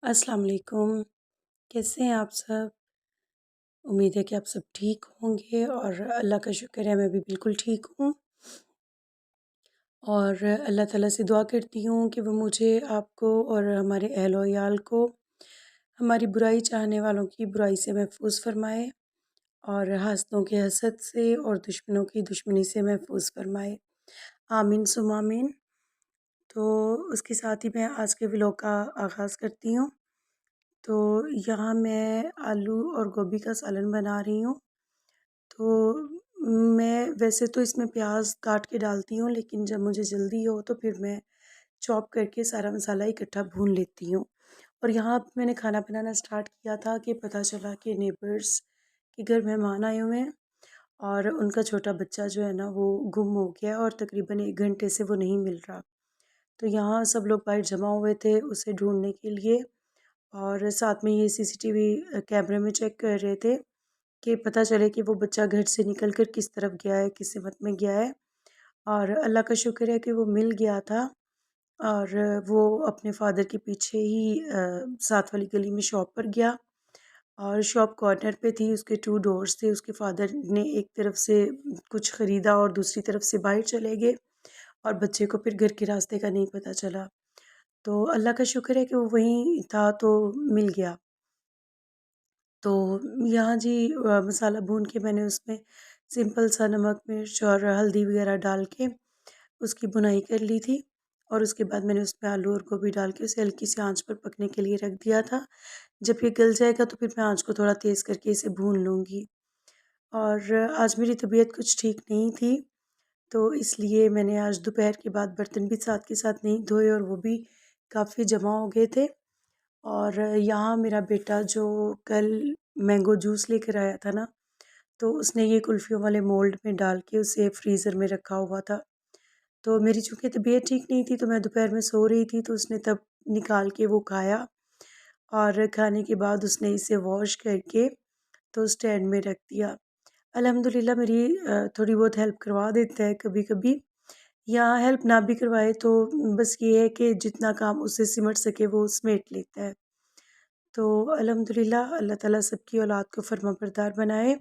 अस्सलाम वालेकुम। कैसे हैं आप सब? उम्मीद है कि आप सब ठीक होंगे और अल्लाह का शुक्र है मैं भी बिल्कुल ठीक हूँ। और अल्लाह ताला से दुआ करती हूँ कि वो मुझे, आपको और हमारे अहल-व-अयाल को हमारी बुराई चाहने वालों की बुराई से महफ़ूज़ फ़रमाए और हासदों के हसद से और दुश्मनों की दुश्मनी से महफ़ूज़ फ़रमाए। आमीन सुम्मा आमीन। तो उसके साथ ही मैं आज के व्लॉग का आगाज़ करती हूँ। तो यहाँ मैं आलू और गोभी का सालन बना रही हूँ। तो मैं वैसे तो इसमें प्याज काट के डालती हूँ, लेकिन जब मुझे जल्दी हो तो फिर मैं चॉप करके सारा मसाला इकट्ठा भून लेती हूँ। और यहाँ मैंने खाना बनाना स्टार्ट किया था कि पता चला कि नेबर्स के घर मेहमान आए हुए हैं और उनका छोटा बच्चा जो है ना वो गुम हो गया और तकरीबन 1 घंटे से वो नहीं मिल रहा। तो यहाँ सब लोग बाहर जमा हुए थे उसे ढूँढने के लिए और साथ में ये सीसीटीवी कैमरे में चेक कर रहे थे कि पता चले कि वो बच्चा घर से निकल कर किस तरफ गया है, किस सिमत में गया है। और अल्लाह का शुक्र है कि वो मिल गया था और वो अपने फ़ादर के पीछे ही साथ वाली गली में शॉप पर गया और शॉप कॉर्नर पे थी, उसके 2 डोर्स थे। उसके फ़ादर ने एक तरफ से कुछ ख़रीदा और दूसरी तरफ से बाहर चले गए और बच्चे को फिर घर के रास्ते का नहीं पता चला। तो अल्लाह का शुक्र है कि वो वहीं था तो मिल गया। तो यहाँ जी मसाला भून के मैंने उसमें सिंपल सा नमक, मिर्च और हल्दी वगैरह डाल के उसकी भुनाई कर ली थी और उसके बाद मैंने उसमें आलू और गोभी डाल के उसे हल्की सी आंच पर पकने के लिए रख दिया था। जब ये गल जाएगा तो फिर मैं आंच को थोड़ा तेज़ करके इसे भून लूँगी। और आज मेरी तबीयत कुछ ठीक नहीं थी, तो इसलिए मैंने आज दोपहर के बाद बर्तन भी साथ के साथ नहीं धोए और वो भी काफ़ी जमा हो गए थे। और यहाँ मेरा बेटा जो कल मैंगो जूस लेकर आया था ना, तो उसने ये कुल्फ़ियों वाले मोल्ड में डाल के उसे फ्रीज़र में रखा हुआ था। तो मेरी चूँकि तबीयत ठीक नहीं थी, तो मैं दोपहर में सो रही थी, तो उसने तब निकाल के वो खाया और खाने के बाद उसने इसे वॉश करके तो स्टैंड में रख दिया। अल्हम्दुलिल्लाह मेरी थोड़ी बहुत हेल्प करवा देता है कभी-कभी, या हेल्प ना भी करवाए तो बस ये है कि जितना काम उससे सिमट सके वो समेट लेता है। तो अल्हम्दुलिल्लाह अल्लाह ताला सबकी औलाद को फर्माबरदार बनाए।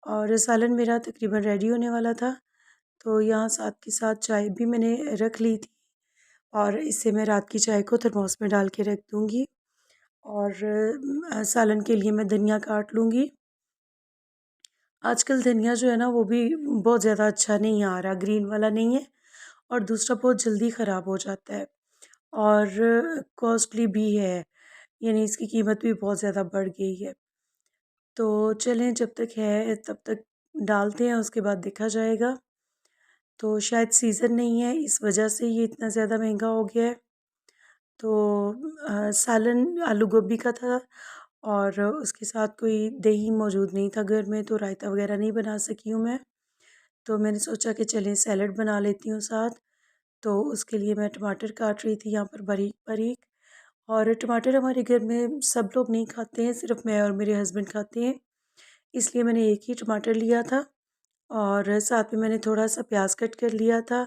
और सालन मेरा तकरीबन रेडी होने वाला था, तो यहाँ साथ के साथ चाय भी मैंने रख ली थी और इससे मैं रात की चाय को थर्मोस में डाल के रख दूँगी। और सालन के लिए मैं धनिया काट लूँगी। आजकल धनिया जो है ना वो भी बहुत ज़्यादा अच्छा नहीं आ रहा, ग्रीन वाला नहीं है और दूसरा बहुत जल्दी ख़राब हो जाता है और कॉस्टली भी है, यानी इसकी कीमत भी बहुत ज़्यादा बढ़ गई है। तो चलें, जब तक है तब तक डालते हैं, उसके बाद देखा जाएगा। तो शायद सीज़न नहीं है, इस वजह से ये इतना ज़्यादा महंगा हो गया है। तो सालन आलू गोभी का था और उसके साथ कोई दही मौजूद नहीं था घर में, तो रायता वग़ैरह नहीं बना सकी हूँ मैं। तो मैंने सोचा कि चलें सैलेड बना लेती हूँ साथ। तो उसके लिए मैं टमाटर काट रही थी यहाँ पर बारीक-बारीक। और टमाटर हमारे घर में सब लोग नहीं खाते हैं, सिर्फ़ मैं और मेरे हस्बैंड खाते हैं। इसलिए मैंने एक ही टमाटर लिया था और साथ में मैंने थोड़ा-सा प्याज़ कट कर लिया था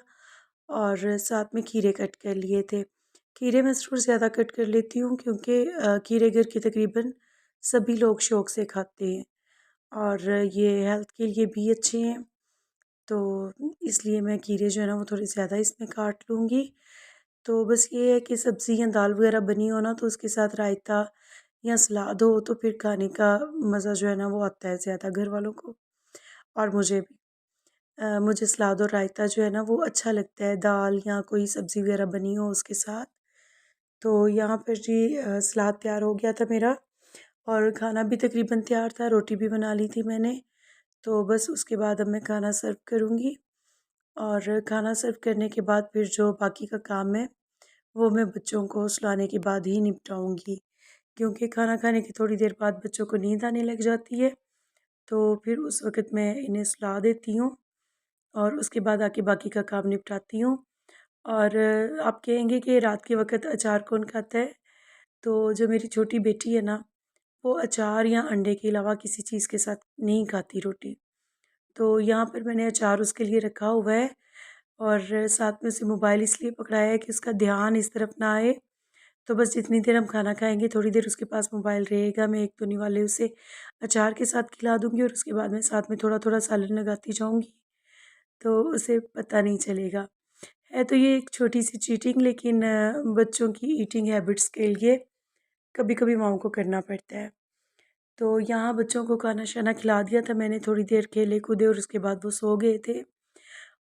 और साथ में खीरे कट कर लिए थे। खीरे मैं ज़रूर ज़्यादा कट कर लेती हूँ क्योंकि खीरे घर के तकरीबन सभी लोग शौक़ से खाते हैं और ये हेल्थ के लिए भी अच्छे हैं। तो इसलिए मैं खीरे जो है ना वो थोड़े ज़्यादा इसमें काट लूँगी। तो बस ये है कि सब्ज़ी या दाल वग़ैरह बनी हो ना तो उसके साथ रायता या सलाद हो तो फिर खाने का मज़ा जो है ना वो आता है ज़्यादा घर वालों को और मुझे भी। मुझे सलाद और रायता जो है ना वो अच्छा लगता है, दाल या कोई सब्ज़ी वग़ैरह बनी हो उसके साथ। तो यहाँ पर जी सलाद तैयार हो गया था मेरा और खाना भी तकरीबन तैयार था, रोटी भी बना ली थी मैंने। तो बस उसके बाद अब मैं खाना सर्व करूँगी और खाना सर्व करने के बाद फिर जो बाकी का काम है, वो मैं बच्चों को सुलाने के बाद ही निपटाऊँगी। क्योंकि खाना खाने की थोड़ी देर बाद बच्चों को नींद आने लग जाती है, तो फिर उस वक़्त मैं इन्हें सुला देती हूँ और उसके बाद आके बाकी का काम निपटाती हूँ। और आप कहेंगे कि रात के वक़्त अचार कौन खाता है? तो जो मेरी छोटी बेटी है ना, वो अचार या अंडे के अलावा किसी चीज़ के साथ नहीं खाती रोटी। तो यहाँ पर मैंने अचार उसके लिए रखा हुआ है और साथ में उसे मोबाइल इसलिए पकड़ाया है कि उसका ध्यान इस तरफ ना आए। तो बस जितनी देर हम खाना खाएँगे थोड़ी देर उसके पास मोबाइल रहेगा, मैं एक तो निवाले उसे अचार के साथ खिला दूँगी और उसके बाद में साथ में थोड़ा-थोड़ा सालन लगाती जाऊँगी, तो उसे पता नहीं चलेगा। है तो ये एक छोटी-सी चीटिंग, लेकिन बच्चों की ईटिंग हैबिट्स के लिए कभी-कभी माँओं को करना पड़ता है। तो यहाँ बच्चों को खाना-शाना खिला दिया था मैंने, थोड़ी देर खेले-कूदे और उसके बाद वो सो गए थे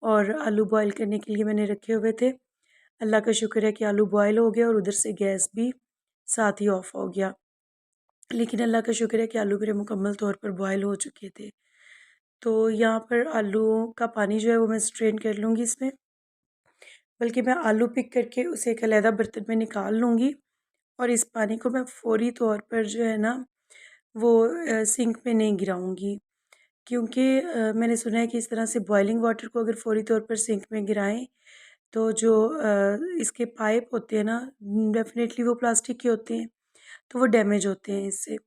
और आलू बॉयल करने के लिए मैंने रखे हुए थे। अल्लाह का शुक्र है कि आलू बॉयल हो गया और उधर से गैस भी साथ ही ऑफ हो गया। लेकिन अल्लाह का शुक्र है कि आलू मेरे मुकम्मल तौर पर बॉयल हो चुके थे। तो यहाँ पर आलूओं का पानी जो है वो मैं स्ट्रेन कर लूँगी इसमें, बल्कि मैं आलू पिक करके उसे एक अलहदा बर्तन में निकाल लूँगी और इस पानी को मैं फ़ौरी तौर पर जो है ना वो सिंक में नहीं गिराऊँगी। क्योंकि मैंने सुना है कि इस तरह से बॉइलिंग वाटर को अगर फ़ौरी तौर पर सिंक में गिराएँ तो जो इसके पाइप होते हैं ना, डेफ़िनेटली वो प्लास्टिक के होते हैं, तो वो डैमेज होते हैं इससे।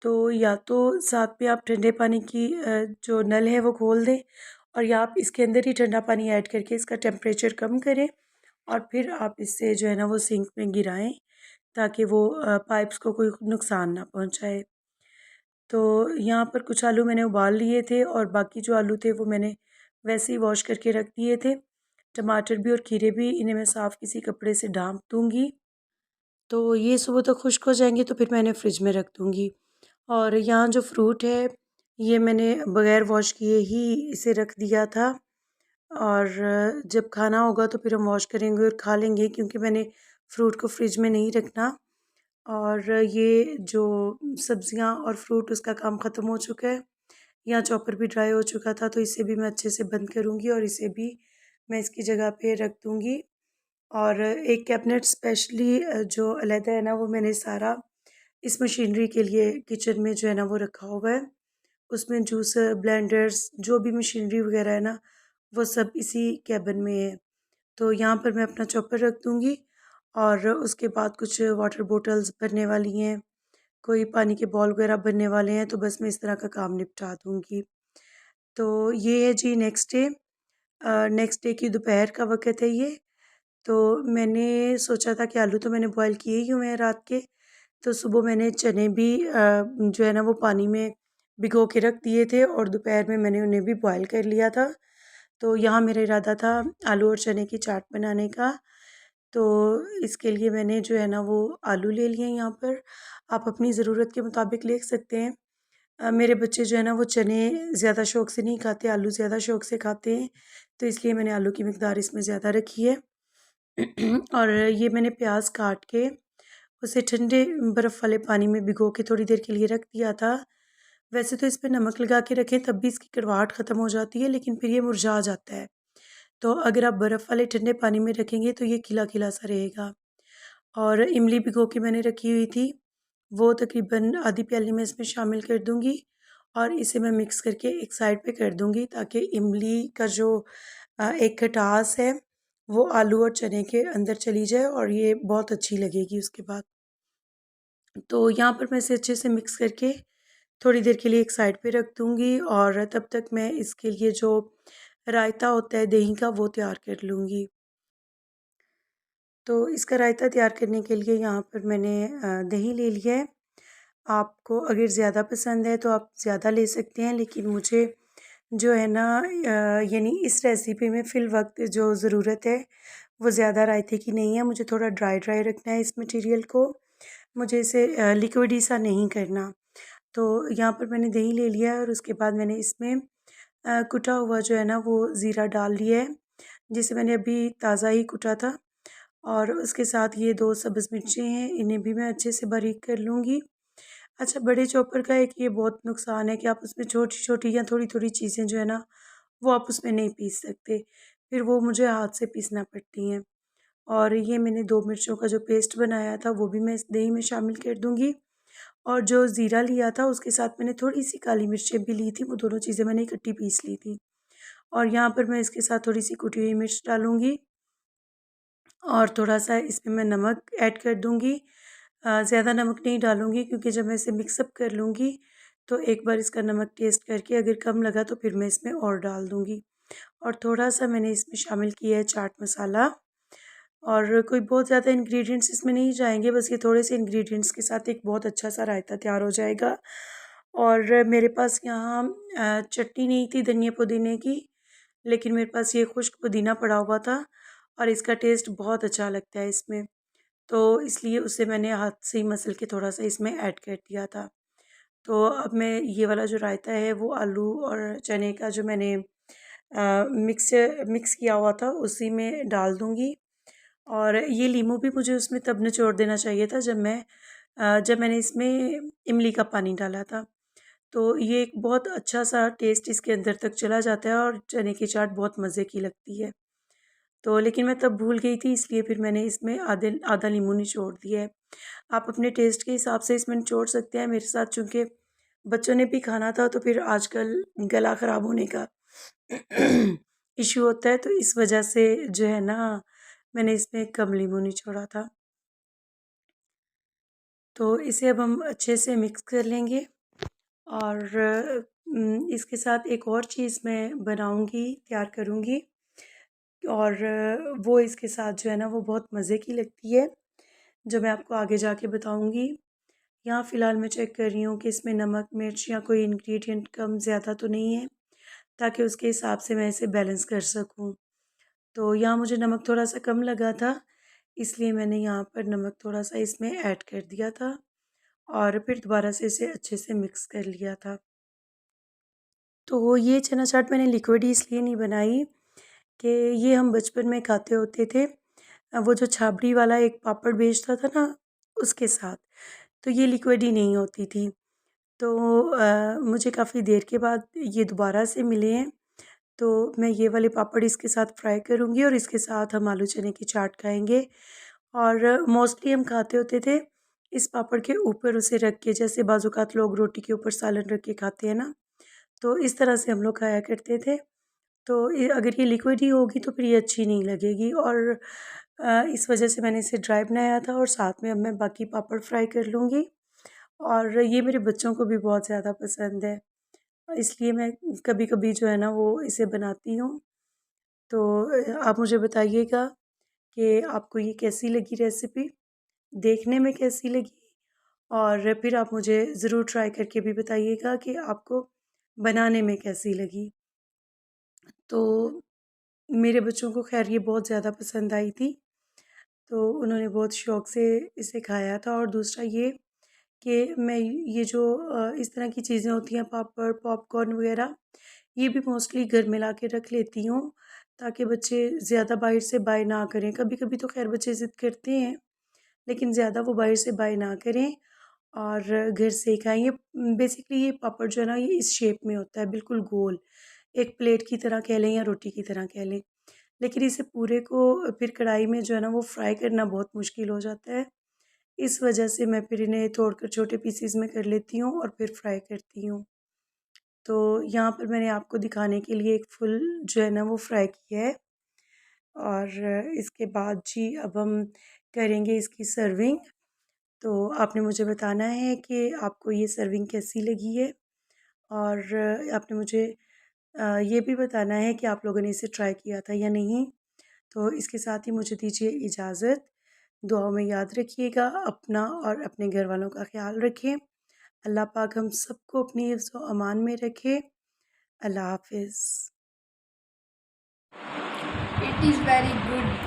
तो या तो साथ में आप ठंडे पानी की जो नल है वो खोल दें और या आप इसके अंदर ही ठंडा पानी ऐड करके इसका टेम्परेचर कम करें और फिर आप इससे जो है ना वो सिंक में गिराएँ, ताकि वो पाइप्स को कोई नुकसान ना पहुँचाए। तो यहाँ पर कुछ आलू मैंने उबाल लिए थे और बाकी जो आलू थे वो मैंने वैसे ही वॉश करके रख दिए थे। टमाटर भी और खीरे भी, इन्हें मैं साफ़ किसी कपड़े से ढाँप दूँगी। तो ये सुबह तक खुश्क हो जाएँगे तो फिर मैं इन्हें फ्रिज में रख दूँगी। और यहाँ जो फ्रूट है, ये मैंने बग़ैर वॉश किए ही इसे रख दिया था और जब खाना होगा तो फिर हम वॉश करेंगे और खा लेंगे, क्योंकि मैंने फ्रूट को फ्रिज में नहीं रखना। और ये जो सब्ज़ियाँ और फ्रूट, उसका काम ख़त्म हो चुका है। यहाँ चॉपर भी ड्राई हो चुका था, तो इसे भी मैं अच्छे से बंद करूँगी और इसे भी मैं इसकी जगह पे रख दूँगी। और एक कैबिनेट स्पेशली जो अलहदा है ना, वो मैंने सारा इस मशीनरी के लिए किचन में जो है ना वो रखा हुआ है। उसमें जूसर, ब्लेंडर्स, जो भी मशीनरी वग़ैरह है ना, वो सब इसी केबिन में है। तो यहाँ पर मैं अपना चॉपर रख दूँगी और उसके बाद कुछ वाटर बॉटल्स भरने वाली हैं, कोई पानी के बॉल वग़ैरह भरने वाले हैं, तो बस मैं इस तरह का काम निपटा दूँगी। तो ये है जी नेक्स्ट डे की दोपहर का वक़्त है ये। तो मैंने सोचा था कि आलू तो मैंने बॉयल किए ही हुए हैं रात के, तो सुबह मैंने चने भी जो है ना वो पानी में भिगो के रख दिए थे और दोपहर में मैंने उन्हें भी बॉयल कर लिया था। तो यहाँ मेरा इरादा था आलू और चने की चाट बनाने का। तो इसके लिए मैंने जो है ना वो आलू ले लिए हैं यहाँ पर। आप अपनी ज़रूरत के मुताबिक ले सकते हैं। मेरे बच्चे जो है ना वो चने ज़्यादा शौक से नहीं खाते, आलू ज़्यादा शौक से खाते हैं, तो इसलिए मैंने आलू की मिकदार इसमें ज़्यादा रखी है। और ये मैंने प्याज काट के उसे ठंडे बर्फ़ वाले पानी में भिगो के थोड़ी देर के लिए रख दिया था। वैसे तो इस पे नमक लगा के रखें तब भी इसकी कड़वाहट ख़त्म हो जाती है, लेकिन फिर ये मुरझा जाता है। तो अगर आप बर्फ़ वाले ठंडे पानी में रखेंगे तो ये खिला-खिला सा रहेगा। और इमली भिगो के मैंने रखी हुई थी, वो तकरीबन आधी प्याली मैं इसमें शामिल कर दूँगी और इसे मैं मिक्स करके एक साइड पे कर दूँगी, ताकि इमली का जो एक खटास है वो आलू और चने के अंदर चली जाए और ये बहुत अच्छी लगेगी उसके बाद। तो यहाँ पर मैं इसे अच्छे से मिक्स करके थोड़ी देर के लिए एक साइड पे रख दूँगी और तब तक मैं इसके लिए जो रायता होता है दही का, वो तैयार कर लूँगी। तो इसका रायता तैयार करने के लिए यहाँ पर मैंने दही ले लिया है। आपको अगर ज़्यादा पसंद है तो आप ज़्यादा ले सकते हैं, लेकिन मुझे जो है ना यानी इस रेसिपी में फ़िलवक़्त जो ज़रूरत है वो ज़्यादा रायते की नहीं है। मुझे थोड़ा ड्राई रखना है इस मटीरियल को, मुझे इसे लिक्विडी सा नहीं करना। तो यहाँ पर मैंने दही ले लिया है और उसके बाद मैंने इसमें कुटा हुआ जो है ना वो ज़ीरा डाल लिया है, जिसे मैंने अभी ताज़ा ही कुटा था। और उसके साथ ये 2 सब्ज़ मिर्चें हैं, इन्हें भी मैं अच्छे से बारीक कर लूँगी। अच्छा, बड़े चॉपर का एक ये बहुत नुकसान है कि आप उसमें छोटी-छोटी या थोड़ी-थोड़ी चीज़ें जो है ना, वो आप उसमें नहीं पीस सकते। फिर वो मुझे हाथ से पीसना पड़ती हैं। और ये मैंने 2 मिर्चों का जो पेस्ट बनाया था, वो भी मैं इस दही में शामिल कर दूँगी। और जो ज़ीरा लिया था, उसके साथ मैंने थोड़ी-सी काली मिर्चें भी ली थी, वो दोनों चीज़ें मैंने इकट्ठी पीस ली थी। और यहाँ पर मैं इसके साथ थोड़ी-सी कुटी हुई मिर्च डालूँगी और थोड़ा-सा इसमें मैं नमक ऐड कर दूँगी। ज़्यादा नमक नहीं डालूँगी, क्योंकि जब मैं इसे मिक्सअप कर लूँगी तो एक बार इसका नमक टेस्ट करके अगर कम लगा तो फिर मैं इसमें और डाल दूँगी। और थोड़ा-सा मैंने इसमें शामिल किया है चाट मसाला और कोई बहुत ज़्यादा इंग्रेडिएंट्स इसमें नहीं जाएंगे, बस ये थोड़े से इंग्रेडिएंट्स के साथ एक बहुत अच्छा सा रायता तैयार हो जाएगा। और मेरे पास यहाँ चटनी नहीं थी धनिया पुदीने की, लेकिन मेरे पास ये खुश्क पुदीना पड़ा हुआ था और इसका टेस्ट बहुत अच्छा लगता है इसमें, तो इसलिए उसे मैंने हाथ से ही मसल के थोड़ा सा इसमें ऐड कर दिया था। तो अब मैं ये वाला जो रायता है वो आलू और चने का जो मैंने मिक्स मिक्स किया हुआ था उसी में डाल दूँगी। और ये लीमू भी मुझे उसमें तब निचोड़ देना चाहिए था जब मैंने इसमें इमली का पानी डाला था। तो ये एक बहुत अच्छा सा टेस्ट इसके अंदर तक चला जाता है और चने की चाट बहुत मज़े की लगती है। तो लेकिन मैं तब भूल गई थी, इसलिए फिर मैंने इसमें आधे आधा नींबू निचोड़ दिया है। आप अपने टेस्ट के हिसाब से इसमें निचोड़ सकते हैं। मेरे साथ चूँकि बच्चों ने भी खाना था तो फिर आजकल गला ख़राब होने का इश्यू होता है, तो इस वजह से जो है ना मैंने इसमें कम नींबू निचोड़ा था। तो इसे अब हम अच्छे से मिक्स कर लेंगे और इसके साथ एक और चीज़ मैं बनाऊँगी, तैयार करूँगी और वो इसके साथ जो है ना वो बहुत मज़े की लगती है, जो मैं आपको आगे जाके बताऊँगी। यहाँ फ़िलहाल मैं चेक कर रही हूँ कि इसमें नमक, मिर्च या कोई इंग्रेडिएंट कम ज़्यादा तो नहीं है, ताकि उसके हिसाब से मैं इसे बैलेंस कर सकूँ। तो यहाँ मुझे नमक थोड़ा-सा कम लगा था, इसलिए मैंने यहाँ पर नमक थोड़ा-सा इसमें ऐड कर दिया था और फिर दोबारा से इसे अच्छे से मिक्स कर लिया था। तो ये चना चाट मैंने लिक्विड ही इसलिए नहीं बनाई कि ये हम बचपन में खाते होते थे। वो जो छाबड़ी वाला एक पापड़ बेचता था ना, उसके साथ। तो ये लिक्विड ही नहीं होती थी। तो मुझे काफ़ी देर के बाद ये दोबारा से मिले हैं, तो मैं ये वाले पापड़ इसके साथ फ्राई करूँगी और इसके साथ हम आलू चने की चाट खाएँगे। और मोस्टली हम खाते होते थे इस पापड़ के ऊपर उसे रख के, जैसे बाज़-औक़ात लोग रोटी के ऊपर सालन रख के खाते हैं ना, तो इस तरह से हम लोग खाया करते थे। तो ये अगर ये लिक्विड ही होगी तो फिर ये अच्छी नहीं लगेगी और इस वजह से मैंने इसे ड्राई बनाया था और साथ में अब मैं बाकी पापड़ फ्राई कर लूँगी। और ये मेरे बच्चों को भी बहुत ज़्यादा पसंद है, इसलिए मैं कभी-कभी जो है ना वो इसे बनाती हूँ। तो आप मुझे बताइएगा कि आपको ये कैसी लगी रेसिपी? देखने में कैसी लगी? और फिर आप मुझे ज़रूर ट्राई करके भी बताइएगा कि आपको बनाने में कैसी लगी? तो मेरे बच्चों को ख़ैर ये बहुत ज़्यादा पसंद आई थी, तो उन्होंने बहुत शौक़ से इसे खाया था। और दूसरा ये कि मैं ये जो इस तरह की चीज़ें होती हैं पापड़, पॉपकॉर्न वग़ैरह, ये भी मोस्टली घर में ला के रख लेती हूँ, ताकि बच्चे ज़्यादा बाहर से बाय ना करें। कभी-कभी तो ख़ैर बच्चे ज़िद करते हैं, लेकिन ज़्यादा वो बाहर से बाय ना करें और घर से ही खाएँ। ये बेसिकली ये पापड़ जो है ना ये इस शेप में होता है, बिल्कुल गोल, एक प्लेट की तरह कह लें या रोटी की तरह कह लें। लेकिन इसे पूरे को फिर कढ़ाई में जो है ना वो फ्राई करना बहुत मुश्किल हो जाता है। इस वजह से मैं फिर इन्हें तोड़कर छोटे पीसेज़ में कर लेती हूँ और फिर फ्राई करती हूँ। तो यहाँ पर मैंने आपको दिखाने के लिए एक फुल जो है ना वो फ्राई किया है और इसके बाद जी अब हम करेंगे इसकी सर्विंग। तो आपने मुझे बताना है कि आपको ये सर्विंग कैसी लगी है और आपने मुझे ये भी बताना है कि आप लोगों ने इसे ट्राई किया था या नहीं। तो इसके साथ ही मुझे दीजिए इजाज़त। दुआओं में याद रखिएगा अपना और अपने घर वालों का ख़्याल रखें। अल्लाह पाक हम सबको अपनी हिफ्ज़ व अमान में रखे। अल्लाह हाफ़िज़। It is very good.